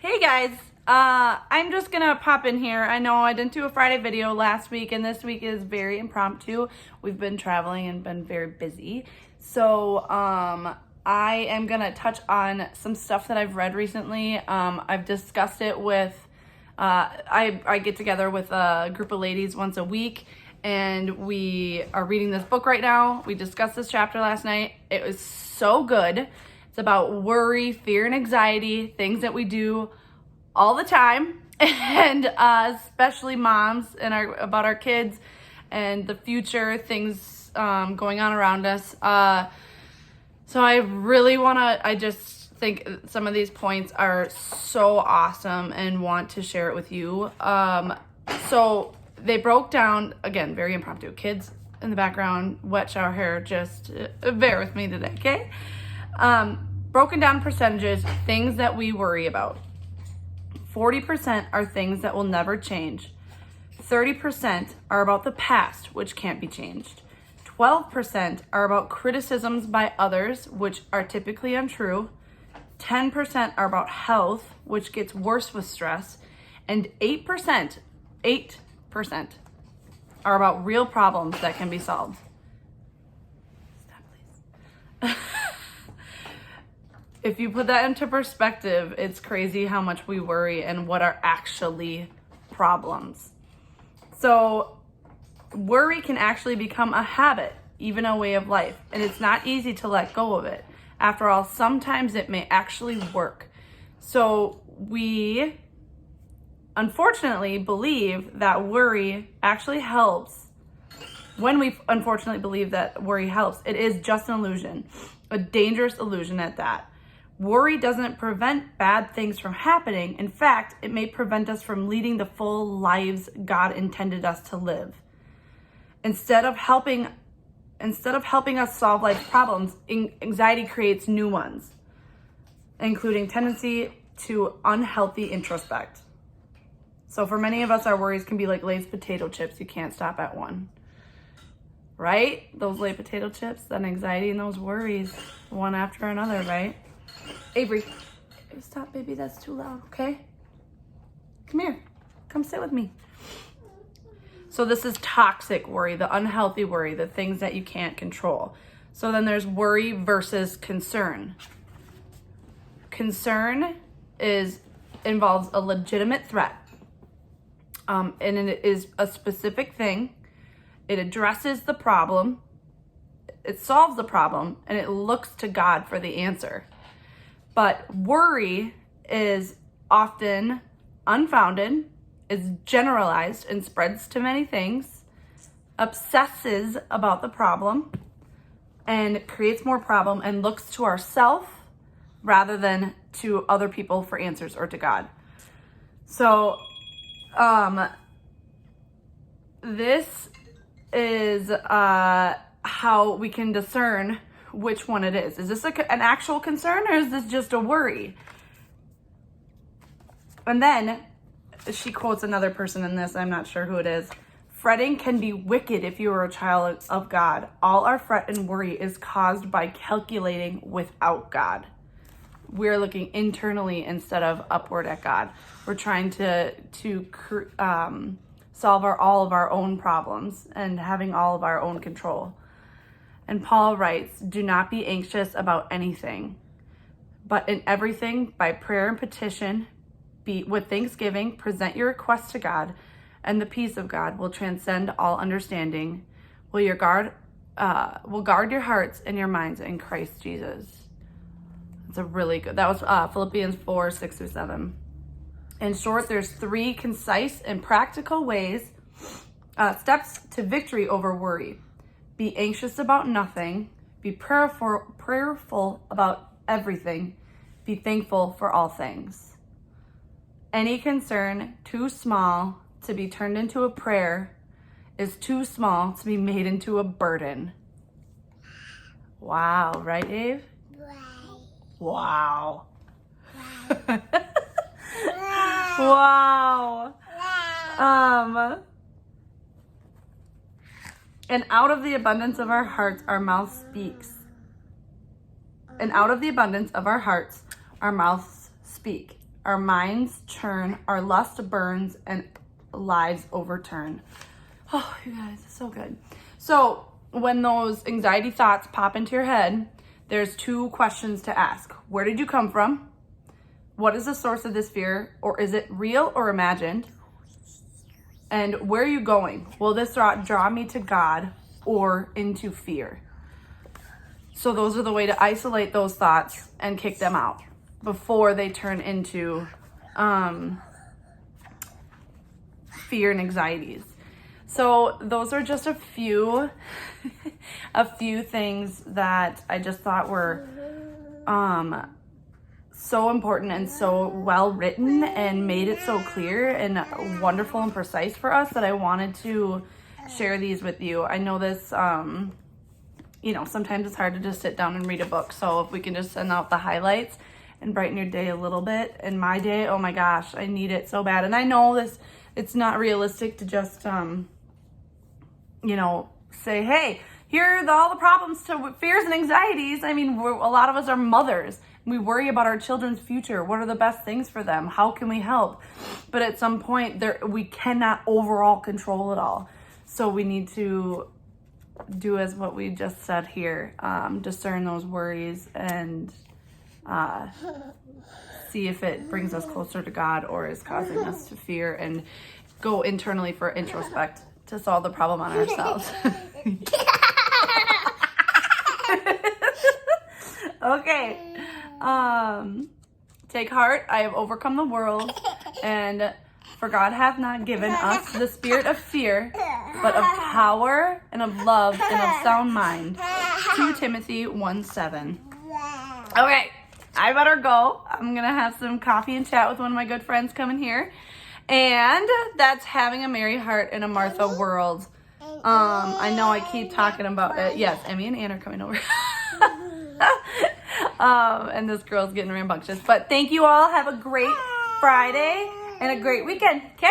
Hey guys, I'm just gonna pop in here. I know I didn't do a Friday video last week, and this week is very impromptu. We've been traveling and been very busy. So I am gonna touch on some stuff that I've read recently. I've discussed it with, I get together with a group of ladies once a week, and we are reading this book right now. We discussed this chapter last night. It was so good. It's about worry, fear, and anxiety, things that we do all the time, and especially moms, and about our kids and the future, things going on around us. So I really I just think some of these points are so awesome and want to share it with you. So they broke down, again, very impromptu. Kids in the background, wet shower hair, just bear with me today, okay? Broken down percentages, things that we worry about. 40% are things that will never change. 30% are about the past, which can't be changed. 12% are about criticisms by others, which are typically untrue. 10% are about health, which gets worse with stress. And 8% are about real problems that can be solved. Stop, please. If you put that into perspective, it's crazy how much we worry and what are actually problems. So worry can actually become a habit, even a way of life, and it's not easy to let go of it. After all, sometimes it may actually work. So we unfortunately believe that worry actually helps. When we unfortunately believe that worry helps, it is just an illusion, a dangerous illusion at that. Worry doesn't prevent bad things from happening. In fact, it may prevent us from leading the full lives God intended us to live. Instead of helping us solve life's problems, anxiety creates new ones, including tendency to unhealthy introspect. So for many of us, our worries can be like Lay's potato chips. You can't stop at one. Right? Those Lay's potato chips, that anxiety and those worries, one after another, right? Avery, stop, baby, that's too loud, okay? Come here, come sit with me. So this is toxic worry, the unhealthy worry, the things that you can't control. So then there's worry versus concern. Concern involves a legitimate threat, and it is a specific thing. It addresses the problem, it solves the problem, and it looks to God for the answer. But worry is often unfounded, is generalized and spreads to many things, obsesses about the problem, and creates more problem and looks to ourselves rather than to other people for answers or to God. So this is how we can discern which one it is. Is this an actual concern, or is this just a worry? And then she quotes another person in this, I'm not sure who it is. Fretting can be wicked if you are a child of God. All our fret and worry is caused by calculating without God. We're looking internally instead of upward at God. We're trying to solve all of our own problems and having all of our own control. And Paul writes, do not be anxious about anything, but in everything, by prayer and petition, with thanksgiving, present your requests to God, and the peace of God will transcend all understanding, will guard your hearts and your minds in Christ Jesus. That's a really good, that was Philippians 4, 6 through 7. In short, there's 3 concise and practical steps to victory over worry. Be anxious about nothing. Be prayerful about everything. Be thankful for all things. Any concern too small to be turned into a prayer is too small to be made into a burden. Wow, right, Dave? Wow. Wow. And out of the abundance of our hearts, our mouth speaks. And out of the abundance of our hearts, our mouths speak. our minds churn, our lust burns, and lives overturn. Oh, you guys, it's so good. So when those anxiety thoughts pop into your head, there's 2 questions to ask. Where did you come from? What is the source of this fear? Or is it real or imagined? And where are you going? Will this thought draw me to God or into fear? So those are the way to isolate those thoughts and kick them out before they turn into fear and anxieties. So those are just a few things that I just thought were so important and so well written and made it so clear and wonderful and precise for us that I wanted to share these with you. I know this, sometimes it's hard to just sit down and read a book. So if we can just send out the highlights and brighten your day a little bit. And my day, oh my gosh, I need it so bad. And I know it's not realistic to just, say, hey, here are all the problems to fears and anxieties. I mean, a lot of us are mothers. We worry about our children's future. What are the best things for them? How can we help? But at some point, we cannot overall control it all. So we need to do as what we just said here, discern those worries and see if it brings us closer to God or is causing us to fear, and go internally for introspect to solve the problem on ourselves. Okay. Take heart, I have overcome the world, and for God hath not given us the spirit of fear, but of power and of love and of sound mind. 2 Timothy 1:7. Okay, I better go. I'm gonna have some coffee and chat with one of my good friends coming here. And that's having a Mary heart in a Martha world. I know I keep talking about it. Yes, Emmy and Ann are coming over. And this girl's getting rambunctious. But thank you all. Have a great Friday and a great weekend. Okay?